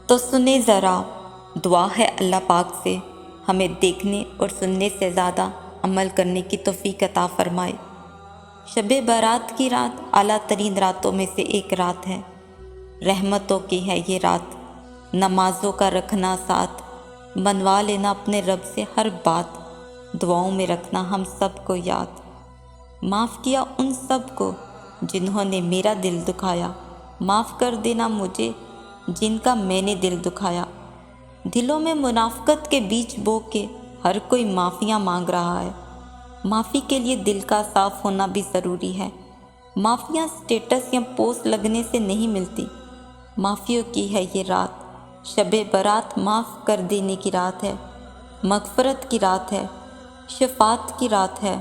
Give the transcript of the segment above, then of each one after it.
تو سنیں ذرا، دعا ہے اللہ پاک سے ہمیں دیکھنے اور سننے سے زیادہ عمل کرنے کی توفیق عطا فرمائے۔ شب برات کی رات اعلیٰ ترین راتوں میں سے ایک رات ہے، رحمتوں کی ہے یہ رات۔ نمازوں کا رکھنا ساتھ، منوا لینا اپنے رب سے ہر بات، دعاؤں میں رکھنا ہم سب کو یاد۔ معاف کیا ان سب کو جنہوں نے میرا دل دکھایا، معاف کر دینا مجھے جن کا میں نے دل دکھایا۔ دلوں میں منافقت کے بیج بو کے ہر کوئی معافیاں مانگ رہا ہے، معافی کے لیے دل کا صاف ہونا بھی ضروری ہے۔ معافیاں سٹیٹس یا پوسٹ لگنے سے نہیں ملتی، معافیوں کی ہے یہ رات۔ شب برات معاف کر دینے کی رات ہے، مغفرت کی رات ہے، شفاعت کی رات ہے۔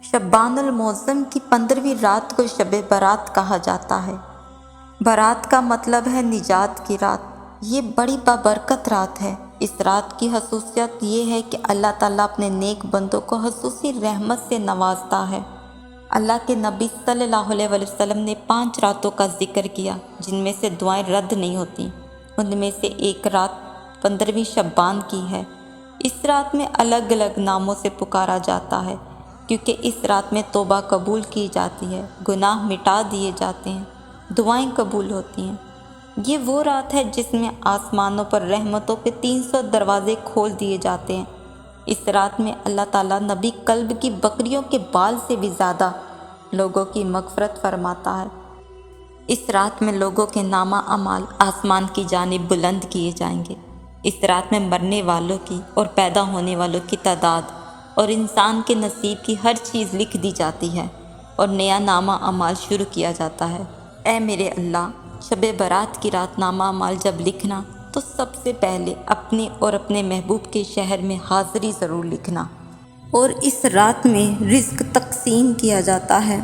شعبان المعظم کی 15ویں رات کو شب برات کہا جاتا ہے۔ برات کا مطلب ہے نجات کی رات۔ یہ بڑی بابرکت رات ہے۔ اس رات کی خصوصیت یہ ہے کہ اللہ تعالیٰ اپنے نیک بندوں کو خصوصی رحمت سے نوازتا ہے۔ اللہ کے نبی صلی اللہ علیہ وسلم نے 5 راتوں کا ذکر کیا جن میں سے دعائیں رد نہیں ہوتیں۔ ان میں سے ایک رات 15ویں شعبان کی ہے۔ اس رات میں الگ الگ ناموں سے پکارا جاتا ہے کیونکہ اس رات میں توبہ قبول کی جاتی ہے، گناہ مٹا دیے جاتے ہیں، دعائیں قبول ہوتی ہیں۔ یہ وہ رات ہے جس میں آسمانوں پر رحمتوں کے 300 دروازے کھول دیے جاتے ہیں۔ اس رات میں اللہ تعالیٰ نبی کلب کی بکریوں کے بال سے بھی زیادہ لوگوں کی مغفرت فرماتا ہے۔ اس رات میں لوگوں کے نامہ اعمال آسمان کی جانب بلند کیے جائیں گے۔ اس رات میں مرنے والوں کی اور پیدا ہونے والوں کی تعداد اور انسان کے نصیب کی ہر چیز لکھ دی جاتی ہے اور نیا نامہ اعمال شروع کیا جاتا ہے۔ اے میرے اللہ، شب برات کی رات نامہ اعمال جب لکھنا تو سب سے پہلے اپنے اور اپنے محبوب کے شہر میں حاضری ضرور لکھنا۔ اور اس رات میں رزق تقسیم کیا جاتا ہے۔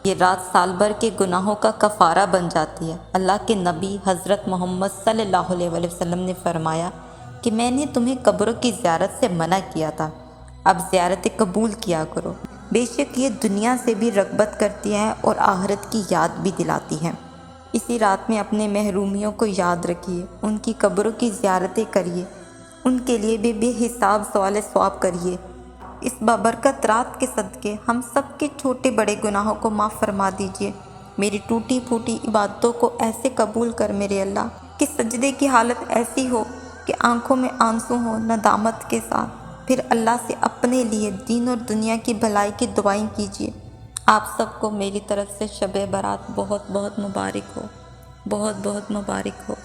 یہ رات سال بھر کے گناہوں کا کفارہ بن جاتی ہے۔ اللہ کے نبی حضرت محمد صلی اللہ علیہ وسلم نے فرمایا کہ میں نے تمہیں قبروں کی زیارت سے منع کیا تھا، اب زیارت قبول کیا کرو، بے شک یہ دنیا سے بھی رغبت کرتی ہے اور آخرت کی یاد بھی دلاتی ہے۔ اسی رات میں اپنے محرومیوں کو یاد رکھیے، ان کی قبروں کی زیارتیں کریے، ان کے لیے بھی بے حساب سوال ثواب کریے۔ اس بابرکت رات کے صدقے ہم سب کے چھوٹے بڑے گناہوں کو معاف فرما دیجیے۔ میری ٹوٹی پھوٹی عبادتوں کو ایسے قبول کر میرے اللہ کہ سجدے کی حالت ایسی ہو کہ آنکھوں میں آنسو ہوں ندامت کے ساتھ۔ پھر اللہ سے اپنے لیے دین اور دنیا کی بھلائی کی دعائیں کیجیے۔ آپ سب کو میری طرف سے شب برات بہت بہت مبارک ہو، بہت بہت مبارک ہو۔